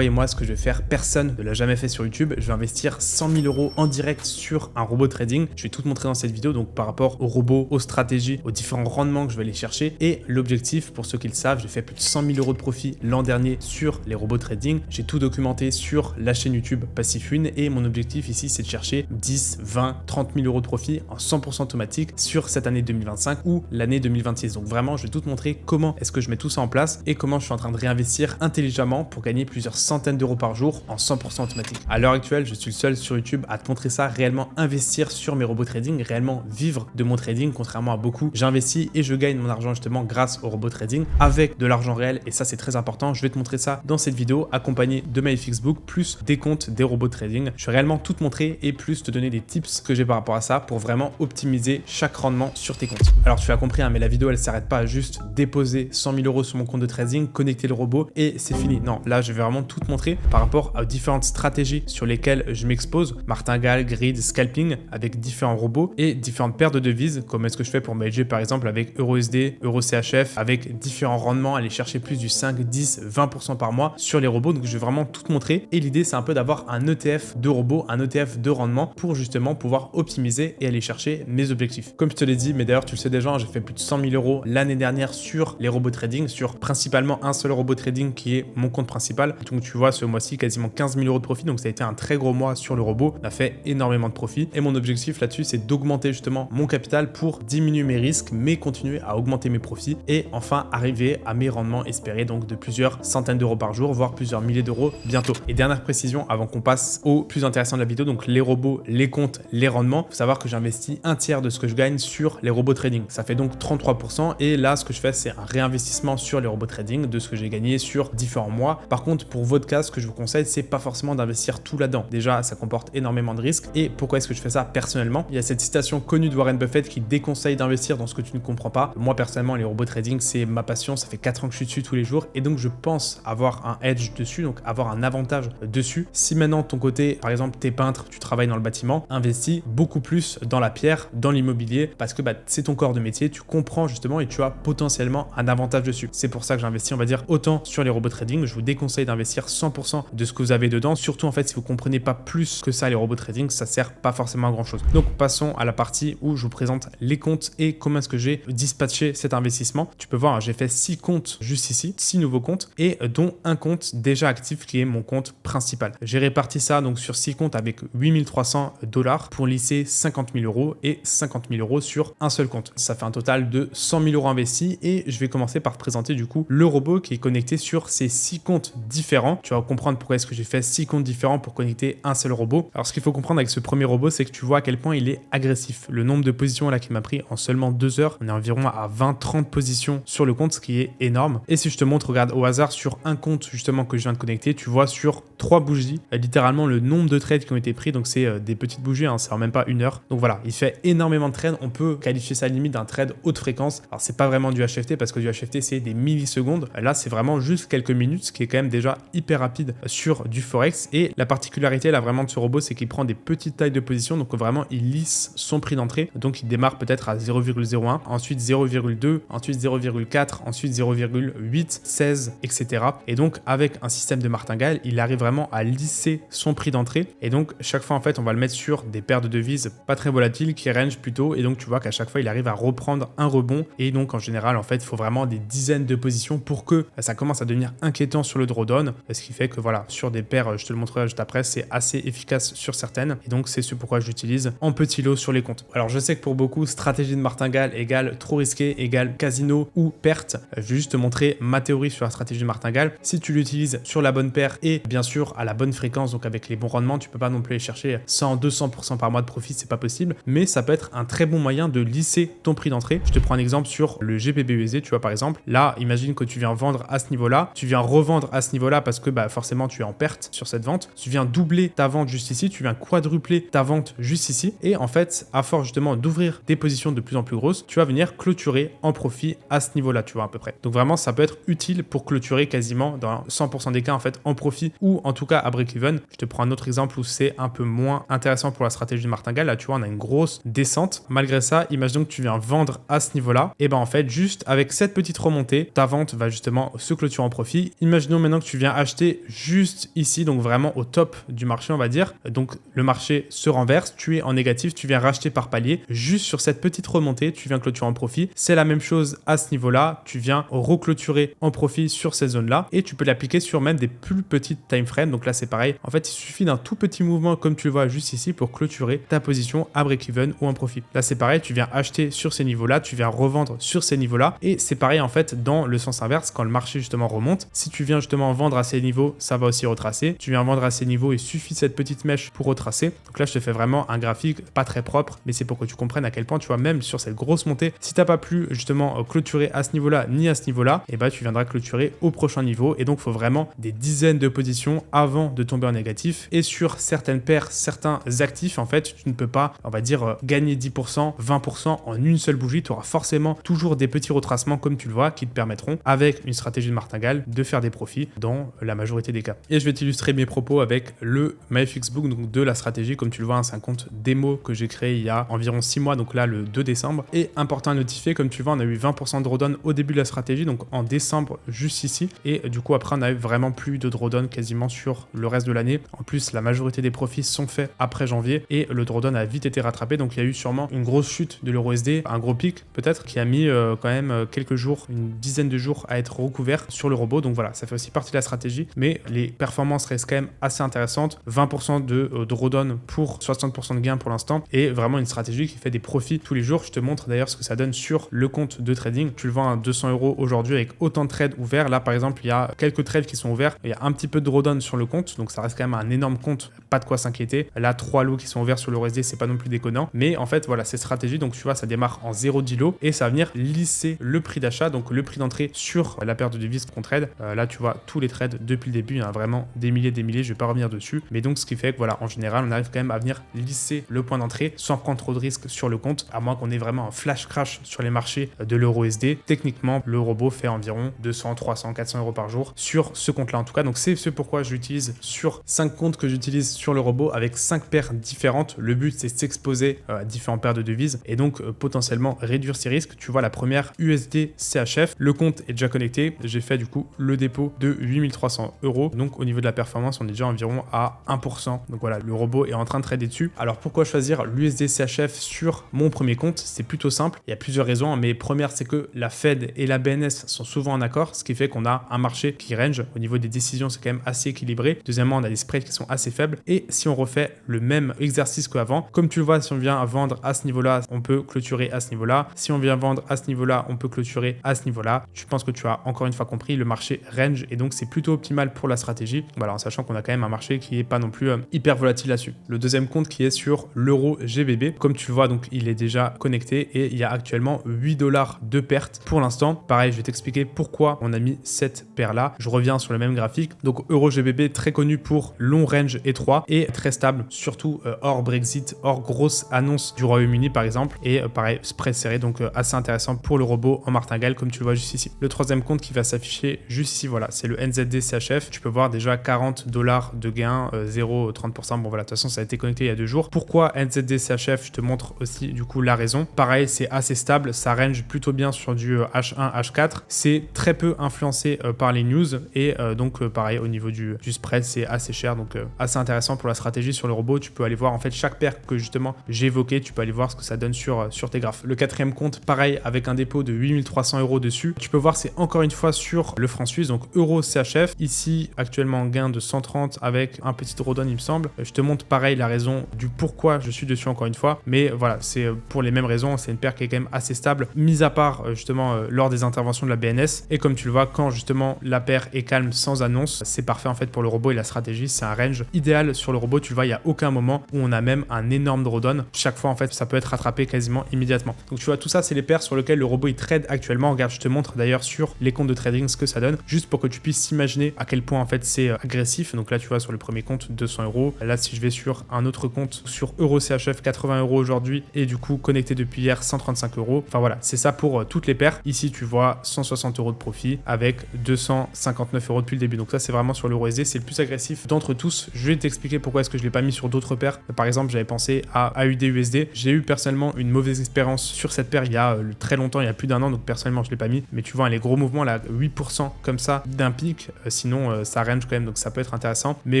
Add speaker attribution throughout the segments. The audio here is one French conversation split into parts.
Speaker 1: croyez-moi, ce que je vais faire, personne ne l'a jamais fait sur YouTube. Je vais investir 100 000 euros en direct sur un robot trading. Je vais tout te montrer dans cette vidéo, donc par rapport aux robots, aux stratégies, aux différents rendements que je vais aller chercher. Et l'objectif, pour ceux qui le savent, j'ai fait plus de 100 000 euros de profit l'an dernier sur les robots trading. J'ai tout documenté sur la chaîne YouTube Passifune et mon objectif ici, c'est de chercher 10, 20, 30 000 euros de profit en 100% automatique sur cette année 2025 ou l'année 2026. Donc vraiment, je vais tout te montrer comment est-ce que je mets tout ça en place et comment je suis en train de réinvestir intelligemment pour gagner plusieurs centaines d'euros par jour en 100% automatique. À l'heure actuelle, je suis le seul sur YouTube à te montrer ça, réellement investir sur mes robots trading, réellement vivre de mon trading, contrairement à beaucoup. J'investis et je gagne mon argent justement grâce au robot trading avec de l'argent réel et ça c'est très important. Je vais te montrer ça dans cette vidéo accompagné de ma Fxbook plus des comptes des robots trading. Je vais réellement tout te montrer et plus te donner des tips que j'ai par rapport à ça pour vraiment optimiser chaque rendement sur tes comptes. Alors tu as compris, hein, mais la vidéo elle s'arrête pas à juste déposer 100 000 euros sur mon compte de trading, connecter le robot et c'est fini. Non, là je vais vraiment tout te montrer par rapport aux différentes stratégies sur lesquelles je m'expose, martingale, grid, scalping avec différents robots et différentes paires de devises, comme est-ce que je fais pour m'hedger par exemple avec EURUSD, EURCHF, avec différents rendements, aller chercher plus du 5, 10, 20% par mois sur les robots. Donc je vais vraiment tout te montrer et l'idée c'est un peu d'avoir un ETF de robots, un ETF de rendement pour justement pouvoir optimiser et aller chercher mes objectifs. Comme je te l'ai dit, mais d'ailleurs tu le sais déjà, j'ai fait plus de 100 000 euros l'année dernière sur les robots trading, sur principalement un seul robot trading qui est mon compte principal. Donc tu vois ce mois-ci quasiment 15 000 euros de profit, donc ça a été un très gros mois sur le robot, on a fait énormément de profit et mon objectif là-dessus c'est d'augmenter justement mon capital pour diminuer mes risques mais continuer à augmenter mes profits et enfin arriver à mes rendements espérés, donc de plusieurs centaines d'euros par jour, voire plusieurs milliers d'euros bientôt. Et dernière précision avant qu'on passe au plus intéressant de la vidéo, donc les robots, les comptes, les rendements, faut savoir que j'investis un tiers de ce que je gagne sur les robots trading, ça fait donc 33% et là ce que je fais c'est un réinvestissement sur les robots trading de ce que j'ai gagné sur différents mois. Par contre pour votre cas, ce que je vous conseille c'est pas forcément d'investir tout là-dedans, déjà ça comporte énormément de risques. Et pourquoi est-ce que je fais ça personnellement? Il y a cette citation connue de Warren Buffett qui déconseille d'investir dans ce que tu ne comprends pas. Moi personnellement les robots trading c'est ma passion, ça fait 4 ans que je suis dessus tous les jours et donc je pense avoir un edge dessus, donc avoir un avantage dessus. Si maintenant de ton côté par exemple t'es peintre, tu travailles dans le bâtiment, investis beaucoup plus dans la pierre, dans l'immobilier parce que c'est ton corps de métier, tu comprends justement et tu as potentiellement un avantage dessus. C'est pour ça que j'investis on va dire autant sur les robots trading. Je vous déconseille d'investir 100% de ce que vous avez dedans, surtout en fait si vous comprenez pas plus que ça les robots trading, ça sert pas forcément à grand chose. Donc passons à la partie où je vous présente les comptes et comment est-ce que j'ai dispatché cet investissement. Tu peux voir, hein, j'ai fait 6 comptes juste ici, 6 nouveaux comptes et dont un compte déjà actif qui est mon compte principal. J'ai réparti ça donc sur 6 comptes avec 8 300 $ pour lisser 50 000 euros et 50 000 euros sur un seul compte. Ça fait un total de 100 000 euros investis et je vais commencer par te présenter du coup le robot qui est connecté sur ces 6 comptes différents. Tu vas comprendre pourquoi est-ce que j'ai fait 6 comptes différents pour connecter un seul robot. Alors ce qu'il faut comprendre avec ce premier robot, c'est que tu vois à quel point il est agressif. Le nombre de positions là qui m'a pris en seulement 2 heures, on est environ à 20-30 positions sur le compte, ce qui est énorme. Et si je te montre, regarde au hasard sur un compte justement que je viens de connecter, tu vois sur 3 bougies, littéralement le nombre de trades qui ont été pris. Donc c'est des petites bougies, hein, c'est en même pas 1 heure. Donc voilà, il fait énormément de trades. On peut qualifier ça limite d'un trade haute fréquence. Alors c'est pas vraiment du HFT parce que du HFT c'est des millisecondes. Là c'est vraiment juste quelques minutes, ce qui est quand même déjà hyper rapide sur du Forex. Et la particularité là vraiment de ce robot, c'est qu'il prend des petites tailles de position. Donc vraiment il lisse son prix d'entrée. Donc il démarre peut-être à 0,01, ensuite 0,2, ensuite 0,4, ensuite 0,8, 16, etc. Et donc avec un système de martingale, il arrive vraiment à lisser son prix d'entrée. Et donc chaque fois en fait on va le mettre sur des paires de devises pas très volatiles qui range plutôt. Et donc tu vois qu'à chaque fois il arrive à reprendre un rebond. Et donc en général en fait il faut vraiment des dizaines de positions pour que ça commence à devenir inquiétant sur le drawdown. Ce qui fait que voilà, sur des paires, je te le montrerai juste après, c'est assez efficace sur certaines. Et donc c'est ce pourquoi j'utilise en petit lot sur les comptes. Alors je sais que pour beaucoup, stratégie de martingale égale trop risqué, égale casino ou perte. Je vais juste te montrer ma théorie sur la stratégie de martingale. Si tu l'utilises sur la bonne paire et bien sûr à la bonne fréquence, donc avec les bons rendements, tu peux pas non plus aller chercher 100-200% par mois de profit, c'est pas possible. Mais ça peut être un très bon moyen de lisser ton prix d'entrée. Je te prends un exemple sur le GBP/USD, tu vois par exemple. Là, imagine que tu viens vendre à ce niveau-là, tu viens revendre à ce niveau-là parce que forcément tu es en perte sur cette vente. Tu viens doubler ta vente juste ici, tu viens quadrupler ta vente juste ici. Et en fait, à force justement d'ouvrir des positions de plus en plus grosses, tu vas venir clôturer en profit à ce niveau-là, tu vois à peu près. Donc vraiment, ça peut être utile pour clôturer quasiment dans 100% des cas en fait en profit ou en tout cas à break-even. Je te prends un autre exemple où c'est un peu moins intéressant pour la stratégie de martingale. Là, tu vois, on a une grosse descente. Malgré ça, imaginons que tu viens vendre à ce niveau-là. Et en fait, juste avec cette petite remontée, ta vente va justement se clôturer en profit. Imaginons maintenant que tu viens acheter juste ici, donc vraiment au top du marché, on va dire. Donc le marché se renverse, tu es en négatif, tu viens racheter par palier. Juste sur cette petite remontée, tu viens clôturer en profit. C'est la même chose à ce niveau-là, tu viens reclôturer en profit sur ces zones-là et tu peux l'appliquer sur même des plus petites time frames. Donc là, c'est pareil. En fait, il suffit d'un tout petit mouvement comme tu le vois juste ici pour clôturer ta position à break-even ou en profit. Là, c'est pareil, tu viens acheter sur ces niveaux-là, tu viens revendre sur ces niveaux-là et c'est pareil en fait dans le sens inverse quand le marché justement remonte. Si tu viens justement vendre à ces niveaux, ça va aussi retracer. Tu viens vendre à ces niveaux, il suffit de cette petite mèche pour retracer. Donc là, je te fais vraiment un graphique pas très propre, mais c'est pour que tu comprennes à quel point, tu vois, même sur cette grosse montée, si tu n'as pas pu justement clôturer à ce niveau-là ni à ce niveau-là, et bah tu viendras clôturer au prochain niveau. Et donc, il faut vraiment des dizaines de positions avant de tomber en négatif. Et sur certaines paires, certains actifs, en fait, tu ne peux pas, on va dire, gagner 10%, 20% en une seule bougie. Tu auras forcément toujours des petits retracements, comme tu le vois, qui te permettront, avec une stratégie de martingale, de faire des profits dans la majorité des cas. Et je vais t'illustrer mes propos avec le MyFixBook, donc de la stratégie. Comme tu le vois, hein, c'est un compte démo que j'ai créé il y a environ 6 mois, donc là, le 2 décembre. Et important à notifier, comme tu le vois, on a eu 20% de drawdown au début de la stratégie, donc en décembre, juste ici. Et du coup, après, on a eu vraiment plus de drawdown quasiment sur le reste de l'année. En plus, la majorité des profits sont faits après janvier et le drawdown a vite été rattrapé. Donc, il y a eu sûrement une grosse chute de l'euro USD, un gros pic peut-être, qui a mis quand même quelques jours, une dizaine de jours à être recouvert sur le robot. Donc voilà, ça fait aussi partie de la stratégie, mais les performances restent quand même assez intéressantes. 20% de drawdown pour 60% de gains pour l'instant et vraiment une stratégie qui fait des profits tous les jours. Je te montre d'ailleurs ce que ça donne sur le compte de trading. Tu le vends à 200 € aujourd'hui avec autant de trades ouverts. Là, par exemple, il y a quelques trades qui sont ouverts. Il y a un petit peu de drawdown sur le compte, donc ça reste quand même un énorme compte. Pas de quoi s'inquiéter. Là, 3 lots qui sont ouverts sur le USD, c'est pas non plus déconnant. Mais en fait, voilà, ces stratégies, donc tu vois, ça démarre en 0,10 lots et ça va venir lisser le prix d'achat, donc le prix d'entrée sur la paire de devises qu'on trade. Là, tu vois, tous les trades depuis le début, il y en a vraiment des milliers, je vais pas revenir dessus. Mais donc, ce qui fait que voilà, en général, on arrive quand même à venir lisser le point d'entrée sans prendre trop de risques sur le compte, à moins qu'on ait vraiment un flash crash sur les marchés de l'euro USD. Techniquement, le robot fait environ 200, 300, 400 € par jour sur ce compte-là en tout cas. Donc, c'est ce pourquoi je l'utilise sur 5 comptes que j'utilise sur le robot avec 5 paires différentes. Le but, c'est de s'exposer à différentes paires de devises et donc potentiellement réduire ses risques. Tu vois, la première USD CHF, le compte est déjà connecté. J'ai fait du coup le dépôt de 8300 €. Donc, au niveau de la performance, on est déjà environ à 1%. Donc voilà, le robot est en train de trader dessus. Alors, pourquoi choisir l'USD CHF sur mon premier compte? C'est plutôt simple. Il y a plusieurs raisons, mais première, c'est que la Fed et la BNS sont souvent en accord, ce qui fait qu'on a un marché qui range. Au niveau des décisions, c'est quand même assez équilibré. Deuxièmement, on a des spreads qui sont assez faibles. Et si on refait le même exercice qu'avant, comme tu le vois, si on vient vendre à ce niveau-là, on peut clôturer à ce niveau-là. Si on vient vendre à ce niveau-là, on peut clôturer à ce niveau-là. Je pense que tu as encore une fois compris, le marché range et donc c'est plutôt optimal pour la stratégie. Voilà, en sachant qu'on a quand même un marché qui est pas non plus hyper volatile là-dessus. Le deuxième compte qui est sur l'euro GBP, comme tu le vois, donc il est déjà connecté et il y a actuellement 8 $ de perte pour l'instant. Pareil, je vais t'expliquer pourquoi on a mis cette paire-là. Je reviens sur le même graphique. Donc euro GBP très connu pour long range étroit et très stable, surtout hors Brexit, hors grosse annonce du Royaume-Uni par exemple. Et pareil, spread serré, donc assez intéressant pour le robot en martingale comme tu le vois juste ici. Le troisième compte qui va s'afficher juste ici, voilà, c'est le NZD CHF. Tu peux voir déjà 40 $ de gain, 0,30%. Bon voilà, de toute façon ça a été connecté il y a 2 jours. Pourquoi NZD CHF? Je te montre aussi du coup la raison. Pareil, c'est assez stable, ça range plutôt bien sur du H1, H4. C'est très peu influencé par les news et donc pareil au niveau du spread, c'est assez cher, donc assez intéressant pour la stratégie sur le robot. Tu peux aller voir en fait chaque paire que justement j'ai évoqué, tu peux aller voir ce que ça donne sur tes graphes. Le quatrième compte, pareil, avec un dépôt de 8300 € dessus. Tu peux voir, c'est encore une fois sur le franc suisse, donc euro CHF. Ici, actuellement, gain de 130 avec un petit drawdown, il me semble. Je te montre pareil la raison du pourquoi je suis dessus encore une fois. Mais voilà, c'est pour les mêmes raisons. C'est une paire qui est quand même assez stable, mis à part justement lors des interventions de la BNS. Et comme tu le vois, quand justement la paire est calme sans annonce, c'est parfait en fait pour le robot et la stratégie. C'est un range idéal sur le robot. Tu le vois, il n'y a aucun moment où on a même un énorme drawdown. Chaque fois, en fait, ça peut être rattrapé quasiment immédiatement. Donc tu vois, tout ça, c'est les paires sur lesquelles le robot il trade actuellement. Regarde, je te montre d'ailleurs sur les comptes de trading ce que ça donne, juste pour que tu puisses s'imaginer à quel point en fait c'est agressif. Donc là, tu vois, sur le premier compte, 200 €. Là, si je vais sur un autre compte, sur euro CHF, 80 € aujourd'hui, et du coup, connecté depuis hier, 135 €. Enfin voilà, c'est ça pour toutes les paires. Ici, tu vois 160 € de profit avec 259 € depuis le début. Donc ça, c'est vraiment sur l'euro USD, c'est le plus agressif d'entre tous. Je vais t'expliquer pourquoi est-ce que je l'ai pas mis sur d'autres paires. Par exemple, j'avais pensé à AUD USD. J'ai eu personnellement une mauvaise expérience sur cette paire il y a très longtemps, il y a plus d'1 an, donc personnellement je l'ai pas mis. Mais tu vois, les gros mouvements là, 8% comme ça d'un pic, sinon ça range quand même, donc ça peut être intéressant. Mais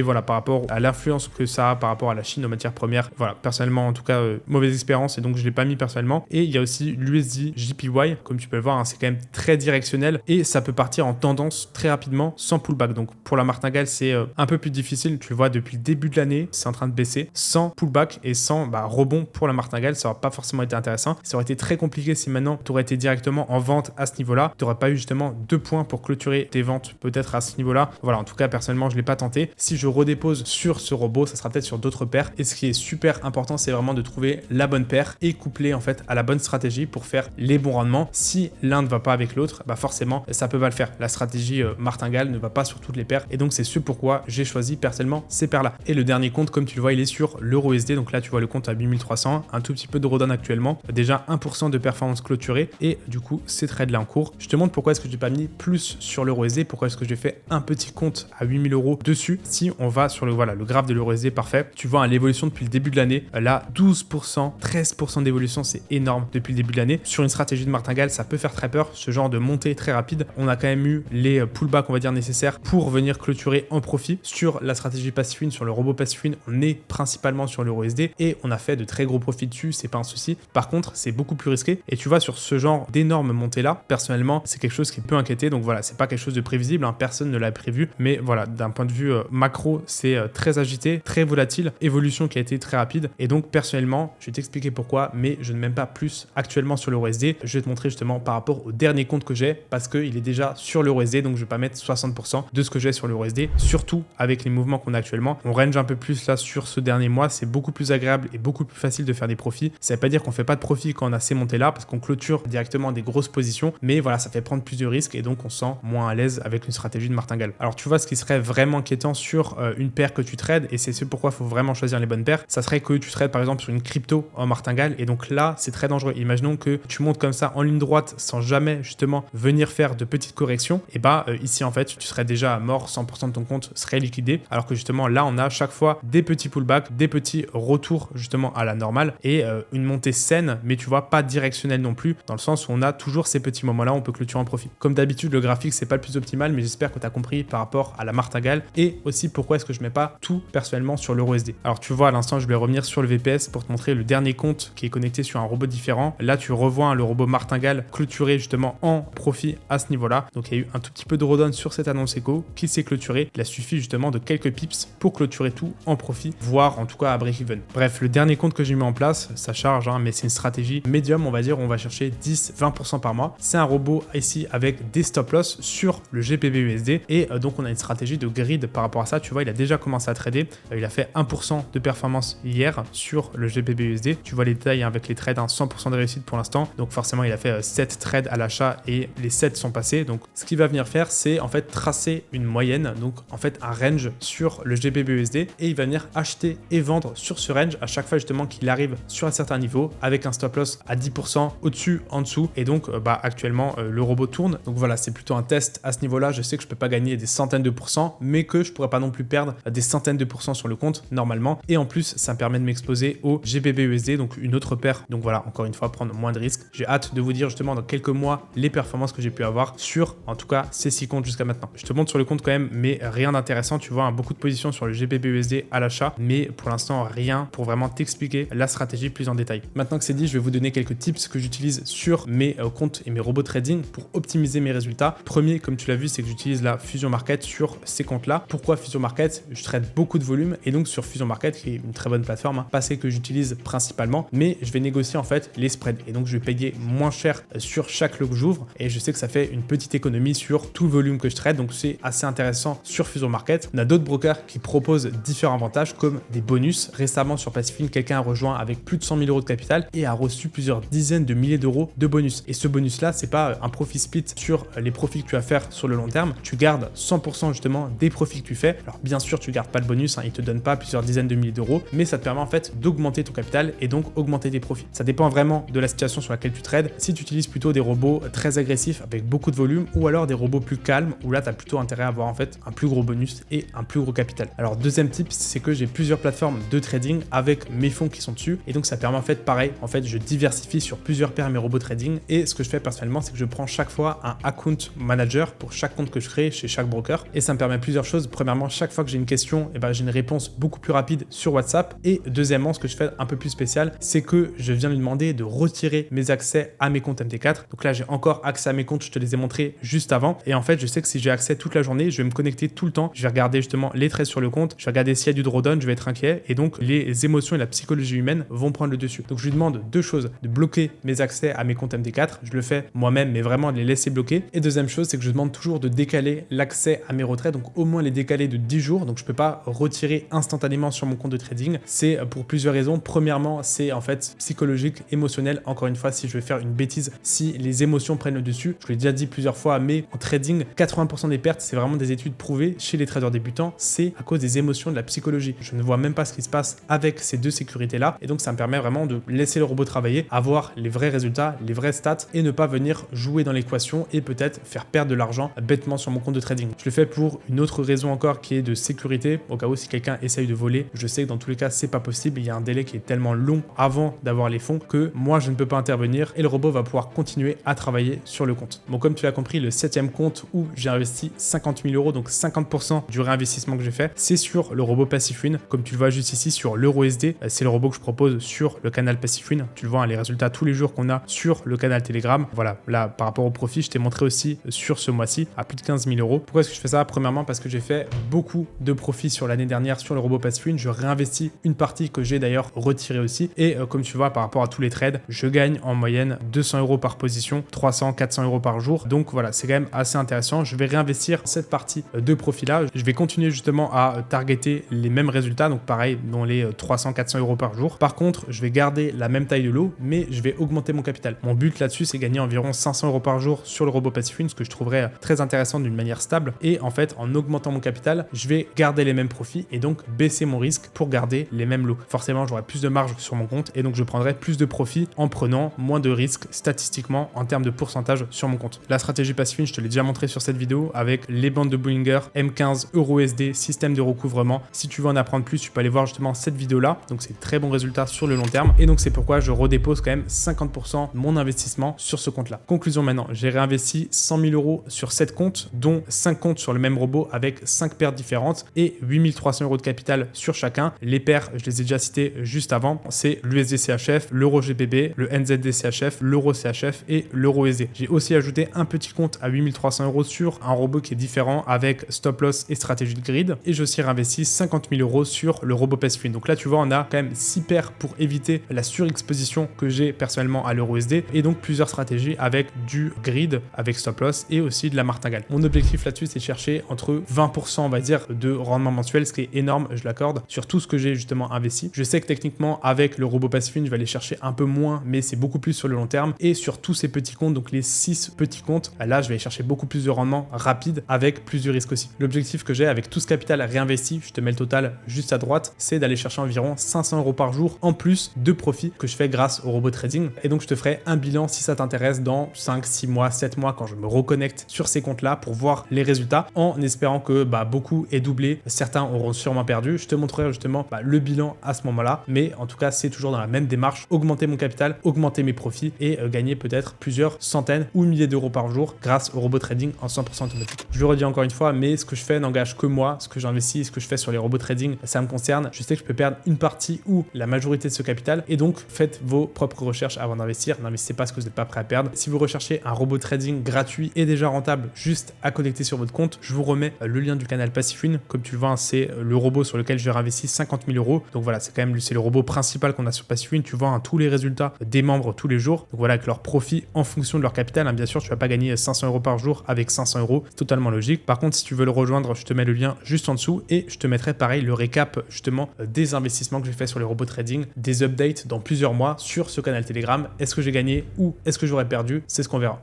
Speaker 1: voilà, par rapport à l'influence que ça a par rapport à la Chine aux matières premières, voilà, personnellement en tout cas mauvaise expérience, et donc je l'ai pas mis personnellement. Et il y a aussi l'USD JPY, comme tu peux le voir, hein, c'est quand même très directionnel et ça peut partir en tendance très rapidement sans pullback. Donc pour la martingale c'est un peu plus difficile, tu le vois depuis le début de l'année, c'est en train de baisser sans pullback et sans rebond pour la martingale, ça n'aurait pas forcément été intéressant. Ça aurait été très compliqué si maintenant tu aurais été directement en vente à ce niveau-là, tu n'aurais pas eu justement 2 points pour clôturer tes ventes peut-être à ce niveau-là. Voilà, en tout cas personnellement je l'ai pas tenté. Si je redépose sur ce robot, ça sera peut-être sur d'autres paires, et ce qui est super important c'est vraiment de trouver la bonne paire et coupler en fait à la bonne stratégie pour faire les bons rendements. Si l'un ne va pas avec l'autre, forcément ça peut pas le faire. La stratégie martingale ne va pas sur toutes les paires, et donc c'est ce pourquoi j'ai choisi personnellement ces paires là. Et le dernier compte, comme tu le vois, il est sur l'EURUSD, donc là tu vois le compte à 8300, un tout petit peu de redone actuellement, déjà 1% de performance clôturée, et du coup ces trades là en cours. Je te montre pourquoi est-ce que j'ai pas mis plus sur l'EURUSD, pourquoi est-ce que j'ai fait un petit compte à 8000 € dessus. Si on va sur le graphe de l'EURUSD, parfait, tu vois l'évolution depuis le début de l'année, là 12%, 13% d'évolution, c'est énorme depuis le début de l'année. Sur une stratégie de martingale, ça peut faire très peur, ce genre de montée très rapide. On a quand même eu les pullbacks, on va dire, nécessaires pour venir clôturer en profit. Sur la stratégie passive win, sur le robot passive win, on est principalement sur l'EURUSD et on a fait de très gros profits dessus, c'est pas un souci. Par contre, c'est beaucoup plus risqué, et tu vois, sur ce genre d'énormes montées là, personnellement, c'est quelque chose qui peut inquiéter. Donc voilà, c'est pas quelque chose de prévisible, hein, personne ne l'a prévu, mais voilà, d'un point de vue macro, c'est très agité, très volatile, évolution qui a été très rapide, et donc personnellement, je vais t'expliquer pourquoi, mais je ne m'aime pas plus actuellement sur l'EURUSD. Je vais te montrer justement par rapport au dernier compte que j'ai, parce qu'il est déjà sur l'EURUSD, donc je vais pas mettre 60% de ce que j'ai sur l'EURUSD, surtout avec les mouvements qu'on a actuellement. On range un peu plus là sur ce dernier mois, c'est beaucoup plus agréable et beaucoup plus facile de faire des profits. Ça veut pas dire qu'on fait pas de profit quand on a ces montées là, parce qu'on clôture directement des grosses positions, mais voilà, ça fait prendre plus de risques et donc on se sent moins à l'aise avec une stratégie de martingale. Alors tu vois, ce qui serait vraiment inquiétant sur une paire que tu trades, et c'est ce pourquoi il faut vraiment choisir les bonnes paires, ça serait que tu trades par exemple sur une crypto en martingale, et donc là c'est très dangereux. Imaginons que tu montes comme ça en ligne droite sans jamais justement venir faire de petites corrections, et ici en fait tu serais déjà à mort, 100% de ton compte serait liquidé, alors que justement là on a à chaque fois des petits pullbacks, des petits retours justement à la normale, et une montée saine, mais tu vois pas directionnelle non plus, dans le sens où on a toujours ces petits moments là où on peut clôturer en profit. Comme d'habitude, le graphique c'est pas le plus optimal, mais j'espère que tu as compris par rapport à la martingale, et aussi pourquoi est-ce que je mets pas tout personnellement sur l'EURUSD. Alors tu vois, à l'instant je vais revenir sur le VPS pour te montrer le dernier compte qui est connecté sur un robot différent. Là tu revois le robot martingale clôturé justement en profit à ce niveau là, donc il y a eu un tout petit peu de redone sur cette annonce éco qui s'est clôturé. Il a suffi justement de quelques pips pour clôturer tout en profit, voire en tout cas à break-even. Bref, le dernier compte que j'ai mis en place, ça charge, hein, mais c'est une stratégie médium, on va dire, on va chercher 10-20% par mois. C'est un robot ici avec des stop loss sur le GBP/USD, et donc on a une stratégie de grid par rapport à ça. Tu vois, il a déjà commencé à trader, il a fait 1% de performance hier sur le GBP/USD. Tu vois les détails, hein, avec les trades, hein, 100% de réussite pour l'instant, donc forcément il a fait 7 trades à l'achat et les 7 sont passés. Donc ce qu'il va venir faire, c'est en fait tracer une moyenne, donc en fait un range sur le GBP/USD, et il va venir acheter et vendre sur ce range à chaque fois justement qu'il arrive sur un certain niveau, avec un stop loss à 10% au-dessus, en dessous, et donc actuellement le robot tourne. Donc voilà, c'est plutôt un test à ce niveau-là. Je sais que je peux pas gagner des centaines de pourcents, mais que je pourrais pas non plus perdre des centaines de pourcents sur le compte normalement, et en plus ça me permet de m'exposer au GBP/USD, donc une autre paire. Donc voilà, encore une fois, prendre moins de risques. J'ai hâte de vous dire justement dans quelques mois les performances que j'ai pu avoir sur en tout cas ces 6 comptes jusqu'à maintenant. Je te montre sur le compte quand même, mais rien d'intéressant. Tu vois, beaucoup de positions sur le GBP/USD à l'achat, mais pour l'instant rien pour vraiment t'expliquer la stratégie plus en détail. Maintenant que c'est dit, je vais vous donner quelques tips que j'utilise sur mes comptes et mes robots trading pour optimiser mes résultats. Premier, comme tu l'as vu, c'est que j'utilise la Fusion Market sur ces comptes-là. Pourquoi Fusion Market? Je trade beaucoup de volume, et donc sur Fusion Market, qui est une très bonne plateforme, hein, pas celle que j'utilise principalement, mais je vais négocier en fait les spreads, et donc je vais payer moins cher sur chaque lot que j'ouvre, et je sais que ça fait une petite économie sur tout le volume que je trade, donc c'est assez intéressant sur Fusion Market. On a d'autres brokers qui proposent différents avantages comme des bonus. Récemment sur Passifin, quelqu'un a rejoint avec plus de 100 000 € de capital et a reçu plusieurs dizaines de milliers d'euros de bonus. Et ce bonus là, c'est pas un profit split sur les profits que tu vas faire sur le long terme, tu gardes 100% justement des profits que tu fais. Alors bien sûr, tu gardes pas le bonus, hein, il te donne pas plusieurs dizaines de milliers d'euros, mais ça te permet en fait d'augmenter ton capital et donc augmenter tes profits. Ça dépend vraiment de la situation sur laquelle tu trades. Si tu utilises plutôt des robots très agressifs avec beaucoup de volume, ou alors des robots plus calmes où là tu as plutôt intérêt à avoir en fait un plus gros bonus et un plus gros capital. Alors deuxième tip, c'est que j'ai plusieurs plateformes de trading avec mes fonds qui sont dessus, et donc ça permet en fait pareil, en fait je diversifie sur plusieurs paires mes robots trading, et ce que je fais personnellement, c'est que je prends chaque fois un account manager pour chaque compte que je crée, chez chaque broker. Et ça me permet plusieurs choses. Premièrement, chaque fois que j'ai une question, j'ai une réponse beaucoup plus rapide sur WhatsApp. Et deuxièmement, ce que je fais un peu plus spécial, c'est que je viens lui demander de retirer mes accès à mes comptes MT4. Donc là, j'ai encore accès à mes comptes, je te les ai montrés juste avant. Et en fait, je sais que si j'ai accès toute la journée, je vais me connecter tout le temps. Je vais regarder justement les trades sur le compte, je vais regarder s'il y a du drawdown, je vais être inquiet. Et donc, les émotions et la psychologie humaine vont prendre le dessus. Donc, je lui demande deux choses: de bloquer mes accès à mes comptes MT4. Je le fais moi-même, mais vraiment de les laisser bloquer. Et deuxième chose, c'est que je demande toujours de décaler l'accès à mes retraits. Donc, au moins les décaler de 10 jours. Donc, je peux pas retirer instantanément sur mon compte de trading. C'est pour plusieurs raisons. Premièrement, c'est en fait psychologique, émotionnel. Encore une fois, si je vais faire une bêtise, si les émotions prennent le dessus, je l'ai déjà dit plusieurs fois, mais en trading, 80% des pertes, c'est vraiment des études prouvées chez les traders débutants, c'est à cause des émotions, de la psychologie. Je ne vois même pas ce qui se passe avec ces deux sécurités-là. Et donc, ça me permet vraiment de laisser le robot travailler, avoir les vrais résultats, les vrais stats et ne pas venir jouer dans l'équation et peut-être faire perdre de l'argent bêtement sur mon compte de trading. Je le fais pour une autre raison encore qui est de sécurité. Au cas où si quelqu'un essaye de voler, je sais que dans tous les cas, c'est pas possible. Il y a un délai qui est tellement long avant d'avoir les fonds que moi, je ne peux pas intervenir et le robot va pouvoir continuer à travailler sur le compte. Bon, comme tu l'as compris, le 7e compte où j'ai investi 50 000 euros, donc 50% du réinvestissement que j'ai fait, c'est sur le robot PassiveWin. Comme tu le vois juste ici sur l'EuroSD, c'est le robot que je propose sur le canal PassiveWin. Tu le vois, les résultats tous les jours qu'on a sur le canal Telegram. Voilà, là, par rapport au profit, je t'ai montré aussi sur ce mois-ci à plus de 15 000 euros. Pourquoi est-ce que je fais ça? Premièrement, parce que j'ai fait beaucoup de profits sur l'année dernière sur le robot PassiveWin. Je réinvestis une partie que j'ai d'ailleurs retirée aussi. Et comme tu vois, par rapport à tous les trades, je gagne en moyenne 200 euros par position, 300, 400 euros par jour. Donc voilà, c'est quand même assez intéressant. Je vais réinvestir cette partie de profit-là. Je vais continuer justement à targeter les mêmes résultats. Donc pareil, dans les 300, 400 euros par jour. Par contre, je vais garder la même taille de lot, mais je vais augmenter mon capital. Mon but là-dessus, c'est gagner environ 500 euros par jour sur le robot PassiveWin, ce que je trouverais très intéressant d'une manière stable. Et en fait, en augmentant mon capital, je vais garder les mêmes profits et donc baisser mon risque pour garder les mêmes lots. Forcément, j'aurai plus de marge sur mon compte et donc je prendrai plus de profits en prenant moins de risques statistiquement en termes de pourcentage sur mon compte. La stratégie PassiveWin, je te l'ai déjà montré sur cette vidéo avec les bandes de Bollinger, M15, EuroSD, système de recouvrement. Si tu veux en apprendre plus, tu peux aller voir justement cette vidéo-là. Donc, c'est très bons résultats sur le long terme. Et donc, c'est pourquoi je redépose quand même 50% de mon investissement sur ce compte-là. Conclusion maintenant, j'ai réinvesti 100 000 euros sur 7 comptes, dont 5 comptes sur le même robot avec 5 paires différentes et 8 300 euros de capital sur chacun. Les paires, je les ai déjà cités juste avant, c'est l'USD CHF, l'Euro GBP, le NZD CHF, l'Euro CHF et l'Euro ESD. J'ai aussi ajouté un petit compte à 8 300 euros sur un robot qui est différent avec stop loss et stratégie de grid. Et j'ai aussi réinvesti 50 000 euros sur le robot PassiveWin. Donc là, tu vois, on a quand même 6 paires pour éviter la surexposition que j'ai personnellement à l'Euro ESD et donc plusieurs stratégies avec du grid, avec stop loss et aussi de la martingale. Mon objectif là-dessus, c'est de chercher entre 20%, on va dire, de rendement mensuel, ce qui est énorme, je l'accorde, sur tout ce que j'ai justement investi. Je sais que techniquement, avec le robot PassiveWin, je vais aller chercher un peu moins, mais c'est beaucoup plus sur le long terme. Et sur tous ces petits comptes, donc les 6 petits comptes, là, je vais aller chercher beaucoup plus de rendement rapide avec plus de risques aussi. L'objectif que j'ai avec tout ce capital réinvesti, je te mets le total juste à droite, c'est d'aller chercher environ 500 euros par jour en plus de profit que je fais grâce au robot trading. Et donc, je te ferai un bilan si ça t'intéresse dans 5, 6 mois, 7 mois quand je me reconnecte sur ces comptes-là pour voir les résultats en espérant que beaucoup aient doublé. Certains auront sûrement perdu. Je te montrerai justement le bilan à ce moment-là. Mais en tout cas, c'est toujours dans la même démarche. Augmenter mon capital, augmenter mes profits et gagner peut-être plusieurs centaines ou milliers d'euros par jour grâce au robot trading en 100% automatique. Je le redis encore une fois, mais ce que je fais n'engage que moi. Ce que j'investis, ce que je fais sur les robots trading, ça me concerne. Je sais que je peux perdre une partie ou la majorité de ce capital. Et donc, faites vos propres recherches avant d'investir. N'investissez pas ce que vous n'êtes pas prêt à perdre. Si vous recherchez un robot trading gratuit et déjà rentable, juste à connecter sur votre compte, je vous remets le lien du canal PassiveWin. Comme tu le vois, c'est le robot sur lequel j'ai réinvesti 50 000 euros. Donc voilà, c'est le robot principal qu'on a sur PassiveWin. Tu vois tous les résultats des membres tous les jours. Donc voilà, avec leur profit en fonction de leur capital. Bien sûr, tu vas pas gagner 500 euros par jour avec 500 euros. C'est totalement logique. Par contre, si tu veux le rejoindre, je te mets le lien juste en dessous et je te mettrai pareil le récap justement des investissements que j'ai fait sur les robots trading, des updates dans plusieurs mois sur ce canal Telegram. Est-ce que j'ai gagné ou est-ce que j'aurais perdu? C'est ce qu'on verra.